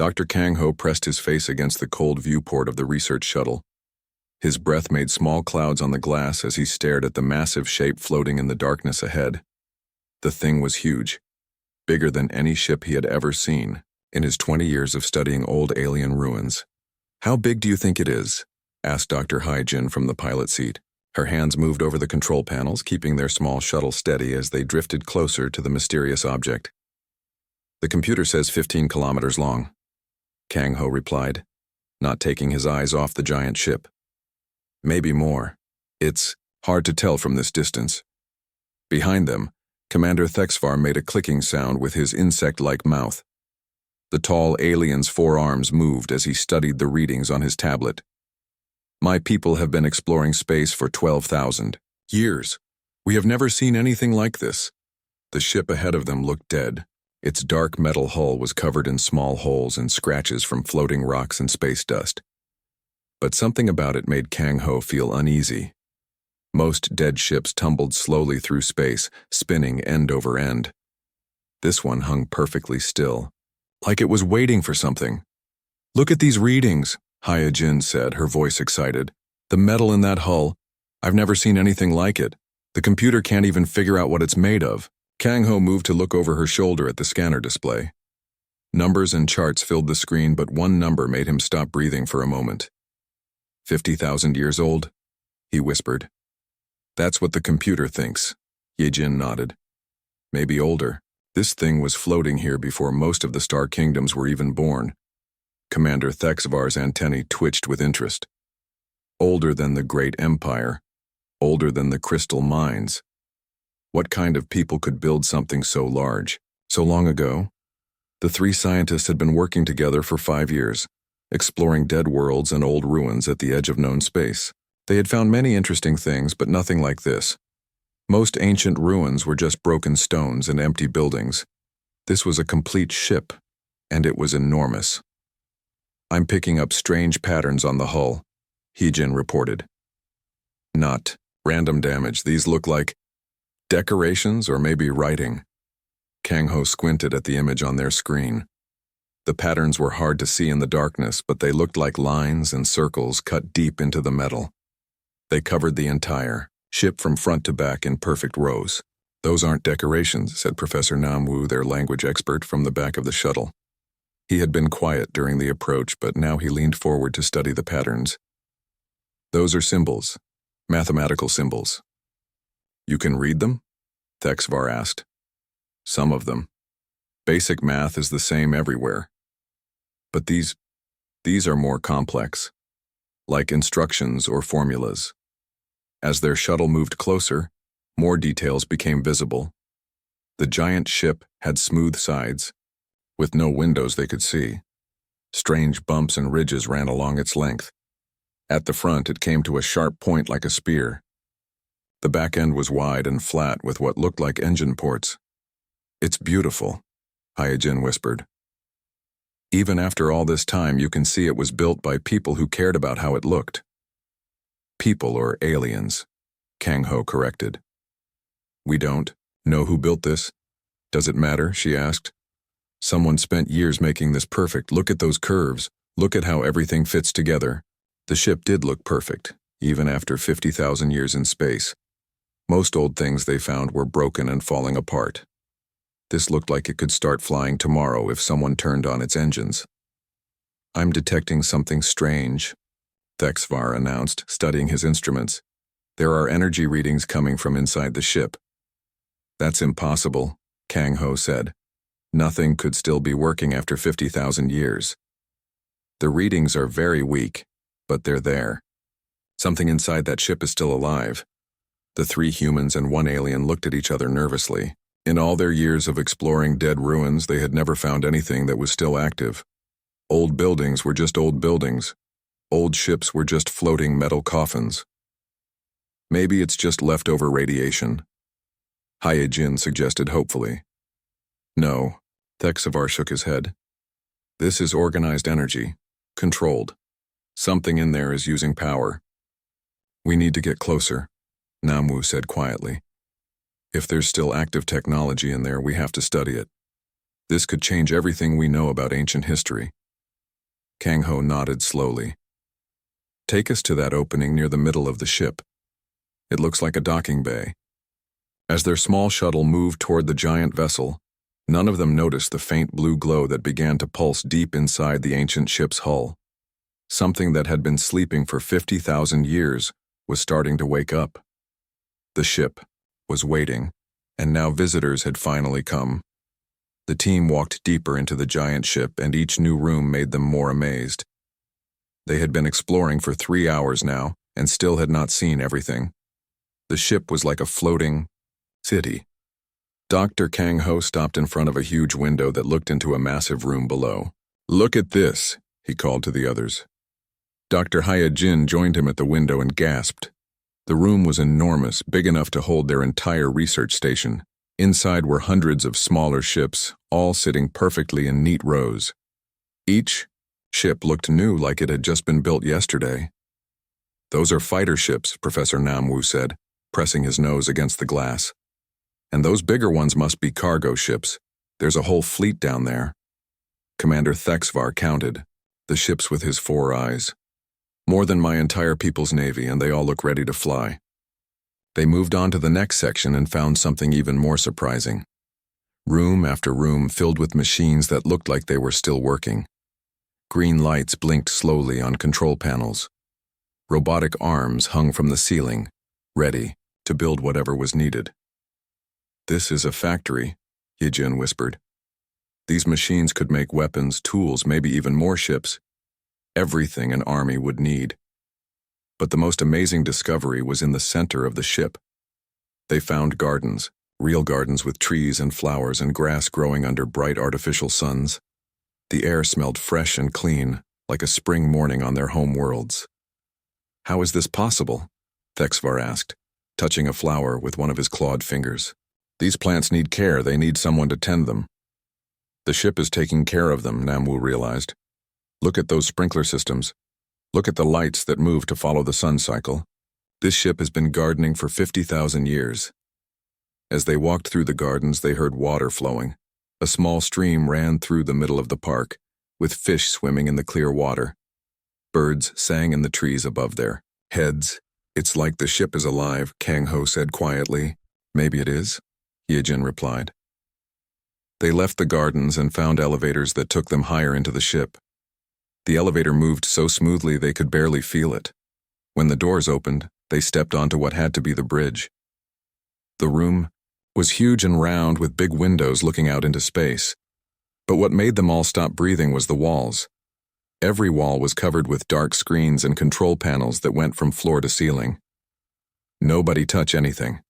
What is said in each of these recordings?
Dr. Kang Ho pressed his face against the cold viewport of the research shuttle. His breath made small clouds on the glass as he stared at the massive shape floating in the darkness ahead. The thing was huge, bigger than any ship he had ever seen in his 20 years of studying old alien ruins. "How big do you think it is?" asked Dr. Hai-Jin from the pilot seat. Her hands moved over the control panels, keeping their small shuttle steady as they drifted closer to the mysterious object. "The computer says 15 kilometers long," Kang Ho replied, not taking his eyes off the giant ship. "Maybe more. It's hard to tell from this distance." Behind them, Commander Thexvar made a clicking sound with his insect-like mouth. The tall alien's forearms moved as he studied the readings on his tablet. "My people have been exploring space for 12,000 years. We have never seen anything like this." The ship ahead of them looked dead. Its dark metal hull was covered in small holes and scratches from floating rocks and space dust. But something about it made Kang Ho feel uneasy. Most dead ships tumbled slowly through space, spinning end over end. This one hung perfectly still, like it was waiting for something. "Look at these readings," Hai-Jin said, her voice excited. "The metal in that hull, I've never seen anything like it. The computer can't even figure out what it's made of." Kang Ho moved to look over her shoulder at the scanner display. Numbers and charts filled the screen, but one number made him stop breathing for a moment. 50,000 years old, he whispered. "That's what the computer thinks." Ye-Jin nodded. "Maybe older. This thing was floating here before most of the Star Kingdoms were even born." Commander Thexvar's antennae twitched with interest. "Older than the Great Empire. Older than the Crystal Mines. What kind of people could build something so large, so long ago?" The three scientists had been working together for 5 years, exploring dead worlds and old ruins at the edge of known space. They had found many interesting things, but nothing like this. Most ancient ruins were just broken stones and empty buildings. This was a complete ship, and it was enormous. "I'm picking up strange patterns on the hull," He-Jin reported. "Not random damage. These look like decorations or maybe writing." Kang Ho squinted at the image on their screen. The patterns were hard to see in the darkness, but they looked like lines and circles cut deep into the metal. They covered the entire ship from front to back in perfect rows. "Those aren't decorations," said Professor Namwu, their language expert, from the back of the shuttle. He had been quiet during the approach, but now he leaned forward to study the patterns. "Those are symbols, mathematical symbols." "You can read them?" Thexvar asked. "Some of them. Basic math is the same everywhere. But these are more complex, like instructions or formulas." As their shuttle moved closer, more details became visible. The giant ship had smooth sides, with no windows they could see. Strange bumps and ridges ran along its length. At the front, it came to a sharp point like a spear. The back end was wide and flat with what looked like engine ports. "It's beautiful," Hai-Jin whispered. "Even after all this time, you can see it was built by people who cared about how it looked." "People or aliens," Kang Ho corrected. "We don't know who built this. Does it matter?" she asked. "Someone spent years making this perfect. Look at those curves. Look at how everything fits together." The ship did look perfect, even after 50,000 years in space. Most old things they found were broken and falling apart. This looked like it could start flying tomorrow if someone turned on its engines. "I'm detecting something strange," Thexvar announced, studying his instruments. "There are energy readings coming from inside the ship." "That's impossible," Kang Ho said. "Nothing could still be working after 50,000 years. The readings are very weak, but they're there. Something inside that ship is still alive." The 3 humans and 1 alien looked at each other nervously. In all their years of exploring dead ruins, they had never found anything that was still active. Old buildings were just old buildings. Old ships were just floating metal coffins. "Maybe it's just leftover radiation," Hai-Jin suggested hopefully. "No," Thexvar shook his head. "This is organized energy, controlled. Something in there is using power." "We need to get closer," Namwu said quietly. "If there's still active technology in there, we have to study it. This could change everything we know about ancient history." Kang Ho nodded slowly. Take us to that opening near the middle of the ship. It looks like a docking bay. As their small shuttle moved toward the giant vessel, none of them noticed the faint blue glow that began to pulse deep inside the ancient ship's hull. Something that had been sleeping for 50,000 years was starting to wake up. The ship was waiting, and now visitors had finally come. The team walked deeper into the giant ship, and each new room made them more amazed. They had been exploring for 3 hours now, and still had not seen everything. The ship was like a floating city. Dr. Kang Ho stopped in front of a huge window that looked into a massive room below. Look at this, he called to the others. Dr. Hyejin joined him at the window and gasped. The room was enormous, big enough to hold their entire research station. Inside were hundreds of smaller ships, all sitting perfectly in neat rows. Each ship looked new, like it had just been built yesterday. Those are fighter ships, Professor Namwoo said, pressing his nose against the glass. And those bigger ones must be cargo ships. There's a whole fleet down there. Commander Thexvar counted, the ships with his 4 eyes. More than my entire people's navy, and they all look ready to fly. They moved on to the next section and found something even more surprising. Room after room filled with machines that looked like they were still working. Green lights blinked slowly on control panels. Robotic arms hung from the ceiling, ready to build whatever was needed. This is a factory, Yejin whispered. These machines could make weapons, tools, maybe even more ships. Everything an army would need. But the most amazing discovery was in the center of the ship. They found gardens, real gardens with trees and flowers and grass growing under bright artificial suns. The air smelled fresh and clean, like a spring morning on their home worlds. How is this possible? Thexvar asked, touching a flower with one of his clawed fingers. These plants need care, they need someone to tend them. The ship is taking care of them, Namwoo realized. Look at those sprinkler systems. Look at the lights that move to follow the sun cycle. This ship has been gardening for 50,000 years. As they walked through the gardens, they heard water flowing. A small stream ran through the middle of the park, with fish swimming in the clear water. Birds sang in the trees above their heads. It's like the ship is alive, Kang Ho said quietly. Maybe it is, Yejin replied. They left the gardens and found elevators that took them higher into the ship. The elevator moved so smoothly they could barely feel it. When the doors opened, they stepped onto what had to be the bridge. The room was huge and round with big windows looking out into space. But what made them all stop breathing was the walls. Every wall was covered with dark screens and control panels that went from floor to ceiling. Nobody touch anything,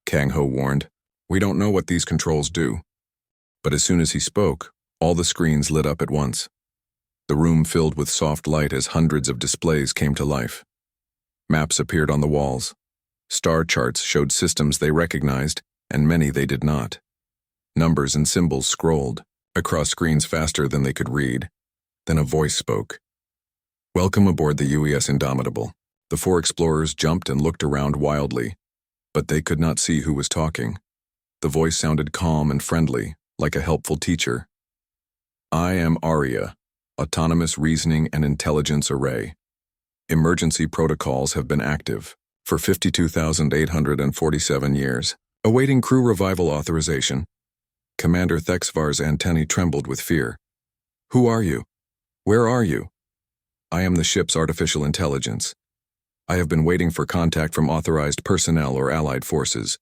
Kang Ho warned. We don't know what these controls do. But as soon as he spoke, all the screens lit up at once. The room filled with soft light as hundreds of displays came to life. Maps appeared on the walls. Star charts showed systems they recognized, and many they did not. Numbers and symbols scrolled across screens faster than they could read. Then a voice spoke. Welcome aboard the UES Indomitable. The 4 explorers jumped and looked around wildly, but they could not see who was talking. The voice sounded calm and friendly, like a helpful teacher. I am Arya, Autonomous Reasoning and Intelligence Array. Emergency protocols have been active for 52,847 years, awaiting crew revival authorization. Commander Thexvar's antennae trembled with fear. Who are you? Where are you? I am the ship's artificial intelligence. I have been waiting for contact from authorized personnel or allied forces.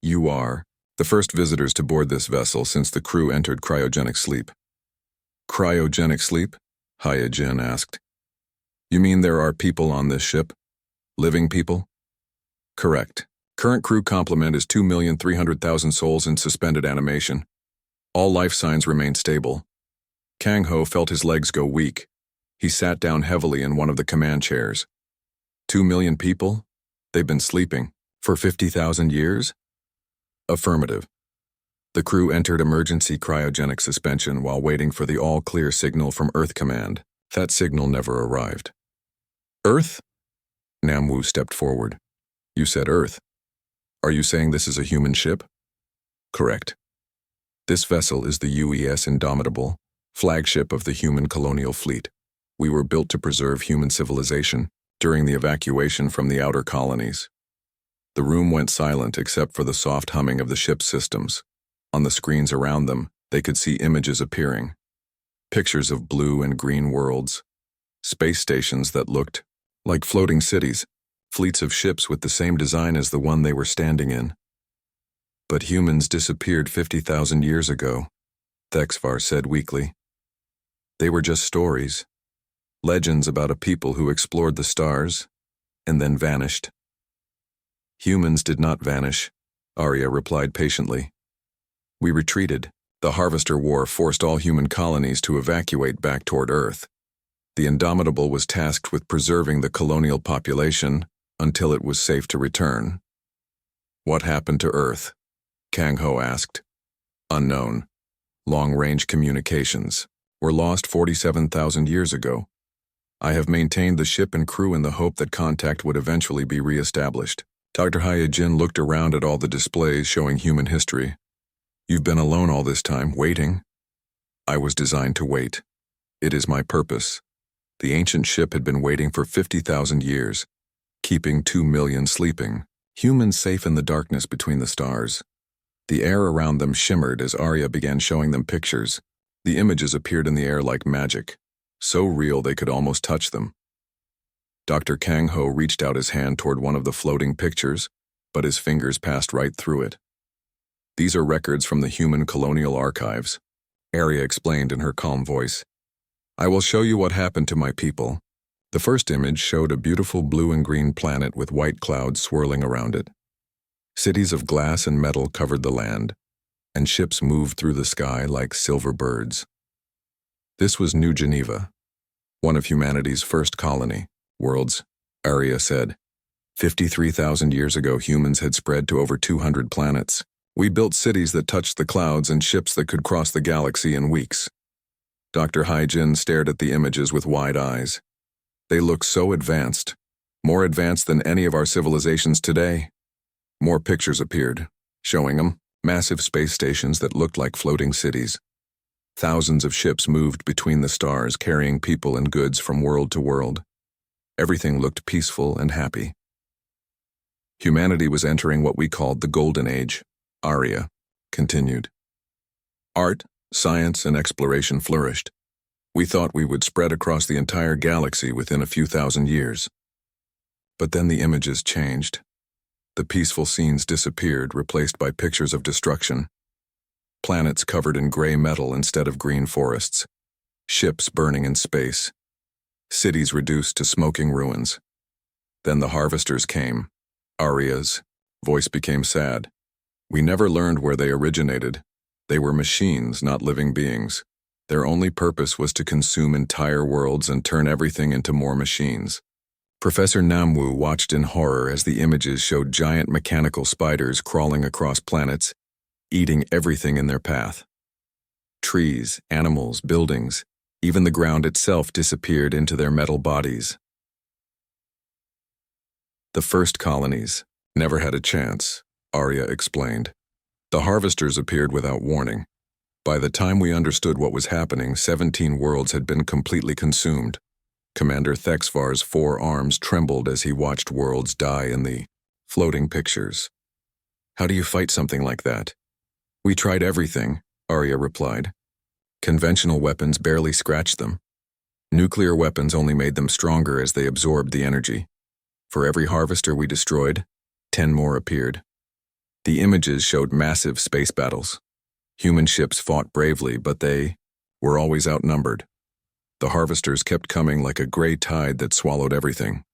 You are the first visitors to board this vessel since the crew entered cryogenic sleep. Cryogenic sleep? Hyejin asked. You mean there are people on this ship? Living people? Correct. Current crew complement is 2,300,000 souls in suspended animation. All life signs remain stable. Kang Ho felt his legs go weak. He sat down heavily in one of the command chairs. 2 million people? They've been sleeping for 50,000 years? Affirmative. The crew entered emergency cryogenic suspension while waiting for the all-clear signal from Earth Command. That signal never arrived. Earth? Namwoo stepped forward. You said Earth. Are you saying this is a human ship? Correct. This vessel is the UES Indomitable, flagship of the human colonial fleet. We were built to preserve human civilization during the evacuation from the outer colonies. The room went silent except for the soft humming of the ship's systems. On the screens around them, they could see images appearing. Pictures of blue and green worlds, space stations that looked like floating cities, fleets of ships with the same design as the one they were standing in. But humans disappeared 50,000 years ago, HFY said weakly. They were just stories, legends about a people who explored the stars and then vanished. Humans did not vanish, Arya replied patiently. We retreated. The Harvester War forced all human colonies to evacuate back toward Earth. The Indomitable was tasked with preserving the colonial population until it was safe to return. What happened to Earth? Kang Ho asked. Unknown. Long-range communications were lost 47,000 years ago. I have maintained the ship and crew in the hope that contact would eventually be re-established. Dr. Hyojin looked around at all the displays showing human history. You've been alone all this time, waiting. I was designed to wait. It is my purpose. The ancient ship had been waiting for 50,000 years, keeping 2 million sleeping, humans safe in the darkness between the stars. The air around them shimmered as Arya began showing them pictures. The images appeared in the air like magic, so real they could almost touch them. Dr. Kang Ho reached out his hand toward one of the floating pictures, but his fingers passed right through it. These are records from the human colonial archives, Arya explained in her calm voice. I will show you what happened to my people. The first image showed a beautiful blue and green planet with white clouds swirling around it. Cities of glass and metal covered the land, and ships moved through the sky like silver birds. This was New Geneva, one of humanity's first worlds, Arya said. 53,000 years ago, humans had spread to over 200 planets. We built cities that touched the clouds and ships that could cross the galaxy in weeks. Dr. Hyojin stared at the images with wide eyes. They looked so advanced, more advanced than any of our civilizations today. More pictures appeared, showing them massive space stations that looked like floating cities. Thousands of ships moved between the stars, carrying people and goods from world to world. Everything looked peaceful and happy. Humanity was entering what we called the Golden Age, Arya continued. Art, science, and exploration flourished. We thought we would spread across the entire galaxy within a few thousand years. But then the images changed. The peaceful scenes disappeared, replaced by pictures of destruction. Planets covered in gray metal instead of green forests. Ships burning in space. Cities reduced to smoking ruins. Then the harvesters came. Arya's voice became sad. We never learned where they originated. They were machines, not living beings. Their only purpose was to consume entire worlds and turn everything into more machines. Professor Namwu watched in horror as the images showed giant mechanical spiders crawling across planets, eating everything in their path. Trees, animals, buildings, even the ground itself disappeared into their metal bodies. The first colonies never had a chance, Arya explained. The harvesters appeared without warning. By the time we understood what was happening, 17 worlds had been completely consumed. Commander HFY's 4 arms trembled as he watched worlds die in the floating pictures. How do you fight something like that? We tried everything, Arya replied. Conventional weapons barely scratched them. Nuclear weapons only made them stronger as they absorbed the energy. For every harvester we destroyed, 10 more appeared. The images showed massive space battles. Human ships fought bravely, but they were always outnumbered. The harvesters kept coming like a gray tide that swallowed everything.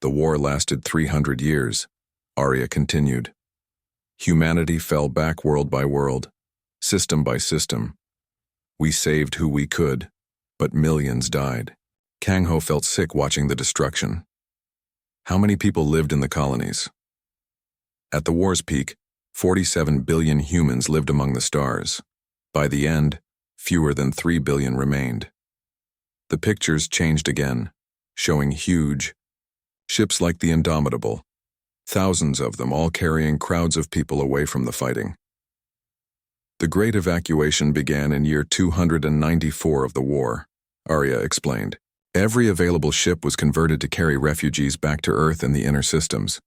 The war lasted 300 years, Arya continued. Humanity fell back world by world, system by system. We saved who we could, but millions died. Kang Ho felt sick watching the destruction. How many people lived in the colonies? At the war's peak, 47 billion humans lived among the stars. By the end, fewer than 3 billion remained. The pictures changed again, showing huge ships like the Indomitable, thousands of them all carrying crowds of people away from the fighting. The Great Evacuation began in year 294 of the war, Arya explained. Every available ship was converted to carry refugees back to Earth and the inner systems.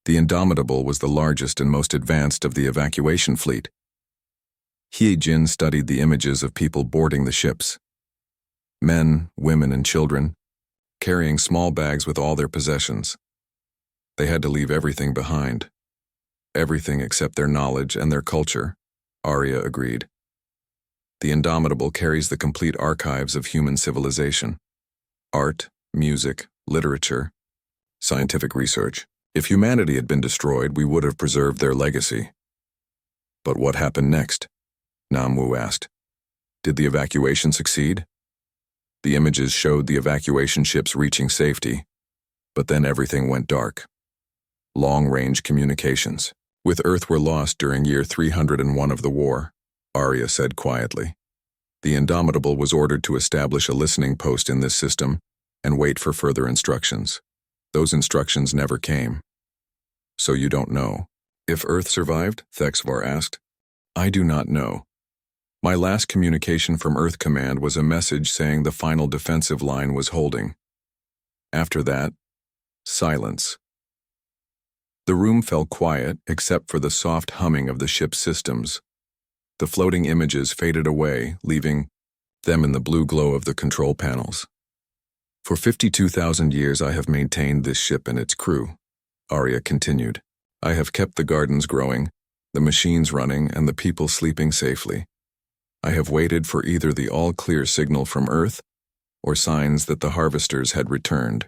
The Indomitable was the largest and most advanced of the evacuation fleet. Jin studied the images of people boarding the ships. Men, women, and children, carrying small bags with all their possessions. They had to leave everything behind. Everything except their knowledge and their culture, Arya agreed. The Indomitable carries the complete archives of human civilization. Art, music, literature, scientific research. If humanity had been destroyed, we would have preserved their legacy. But what happened next? Namwu asked. Did the evacuation succeed? The images showed the evacuation ships reaching safety, but then everything went dark. Long-range communications with Earth were lost during year 301 of the war, Arya said quietly. The Indomitable was ordered to establish a listening post in this system and wait for further instructions. Those instructions never came. So you don't know if Earth survived? Thexvar asked. I do not know. My last communication from Earth Command was a message saying the final defensive line was holding. After that, silence. The room fell quiet except for the soft humming of the ship's systems. The floating images faded away, leaving them in the blue glow of the control panels. For 52,000 years I have maintained this ship and its crew, Arya continued. I have kept the gardens growing, the machines running, and the people sleeping safely. I have waited for either the all-clear signal from Earth or signs that the harvesters had returned.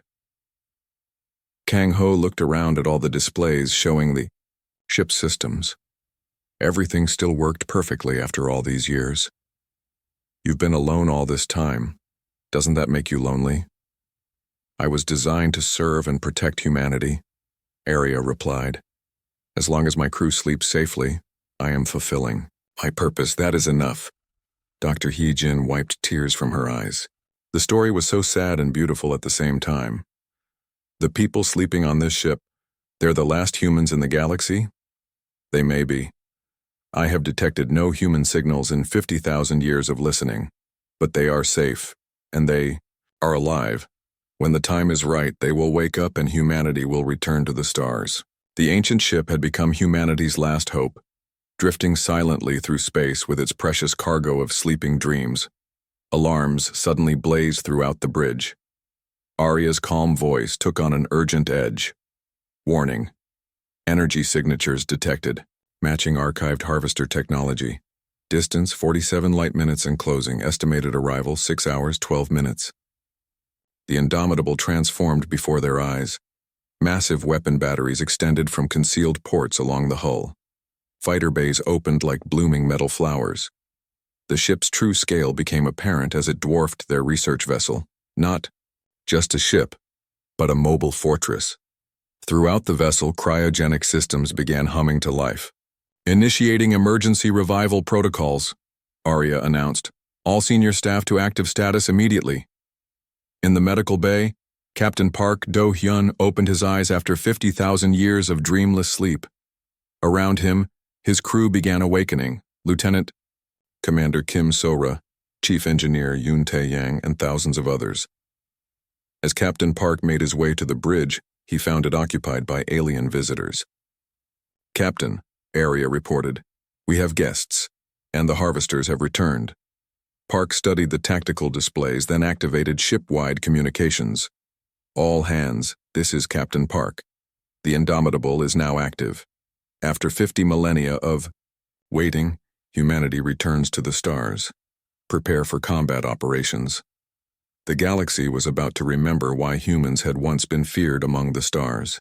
Kang Ho looked around at all the displays showing the ship systems. Everything still worked perfectly after all these years. You've been alone all this time. Doesn't that make you lonely? I was designed to serve and protect humanity, Arya replied. As long as my crew sleeps safely, I am fulfilling my purpose. That is enough. Dr. Jin wiped tears from her eyes. The story was so sad and beautiful at the same time. The people sleeping on this ship, they're the last humans in the galaxy? They may be. I have detected no human signals in 50,000 years of listening, but they are safe, and they are alive. When the time is right, they will wake up and humanity will return to the stars. The ancient ship had become humanity's last hope, drifting silently through space with its precious cargo of sleeping dreams. Alarms suddenly blazed throughout the bridge. Arya's calm voice took on an urgent edge. Warning. Energy signatures detected, matching archived harvester technology. Distance 47 light minutes and closing. Estimated arrival 6 hours 12 minutes. The Indomitable transformed before their eyes. Massive weapon batteries extended from concealed ports along the hull. Fighter bays opened like blooming metal flowers. The ship's true scale became apparent as it dwarfed their research vessel. Not just a ship, but a mobile fortress. Throughout the vessel, cryogenic systems began humming to life. Initiating emergency revival protocols, Arya announced. All senior staff to active status immediately. In the medical bay, Captain Park Do-hyun opened his eyes after 50,000 years of dreamless sleep. Around him, his crew began awakening. Lieutenant Commander Kim Sora, Chief Engineer Yoon Tae-yang, and thousands of others. As Captain Park made his way to the bridge, he found it occupied by alien visitors. Captain, Arya reported, we have guests, and the harvesters have returned. Park studied the tactical displays, then activated ship-wide communications. All hands, this is Captain Park. The Indomitable is now active. After 50 millennia of waiting, humanity returns to the stars. Prepare for combat operations. The galaxy was about to remember why humans had once been feared among the stars.